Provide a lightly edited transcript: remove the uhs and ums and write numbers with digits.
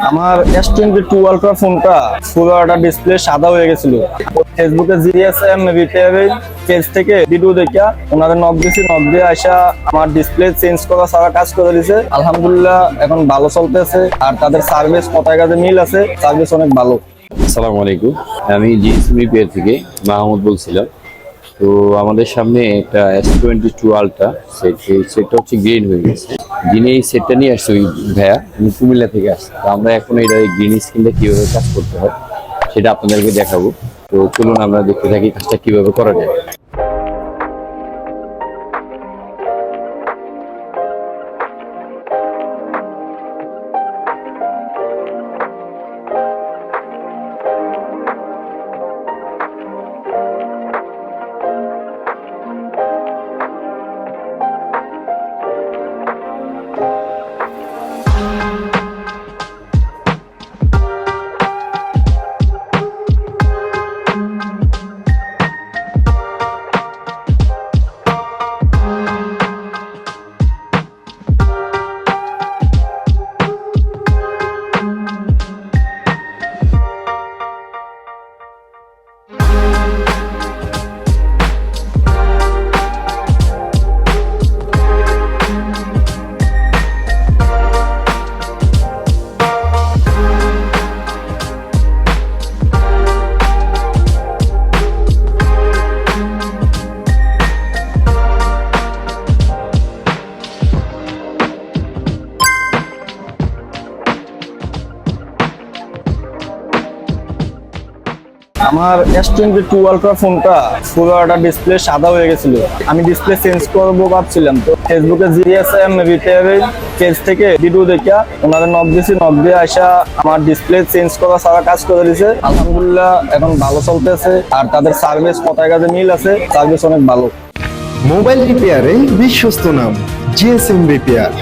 আমার S22 ultra ফোনটা পুরোটা ডিসপ্লে সাদা হয়ে গেছিল। ফেসবুকে জিএসএম রিপেয়ার পেজ থেকে ভিডিও দেখে ওনাদের নক দিয়ে আসা আমার ডিসপ্লে চেঞ্জ করা সারা কাজ করে দিয়েছে। আলহামদুলিল্লাহ এখন ভালো চলতেছে, আর তাদের সার্ভিস কথায় কাজে মিল আছে, সার্ভিস অনেক ভালো। আসসালামু আলাইকুম, আমি জিএসএম রিপেয়ার থেকে মাহমুদ বলছিলাম। তো আমাদের সামনে একটা S22 আলট্রা সেটটা হচ্ছে গ্রিন হয়ে গেছে। যিনি এই সেটটা নিয়ে আসছে ওই ভাইয়া, উনি কুমিল্লা থেকে আসছে। তো আমরা এখন এটা গ্রিন স্ক্রিনটা কিভাবে কাজ করতে হয় সেটা আপনাদেরকে দেখাবো। তো চলুন আমরা দেখতে থাকি কাজটা কিভাবে করা যায়। আমার S22 আলট্রা ফোনটা পুরোটা ডিসপ্লে সাদা হয়ে গেছিল। আমি ডিসপ্লে চেঞ্জ করবো ভাবছিলাম, তো ফেসবুকে জিএসএম রিপেয়ার পেজ থেকে ভিডিও দেখে ওনাদের নক দিয়ে আসা আমার ডিসপ্লে চেঞ্জ করা সারা কাজ করে দিয়েছে। আলহামদুলিল্লাহ এখন ভালো চলতেছে, আর তাদের সার্ভিস কথায় কাজে মিল আছে, সার্ভিস অনেক ভালো। মোবাইল রিপেয়ারে বিশ্বস্ত নাম জিএসএম রিপেয়ার।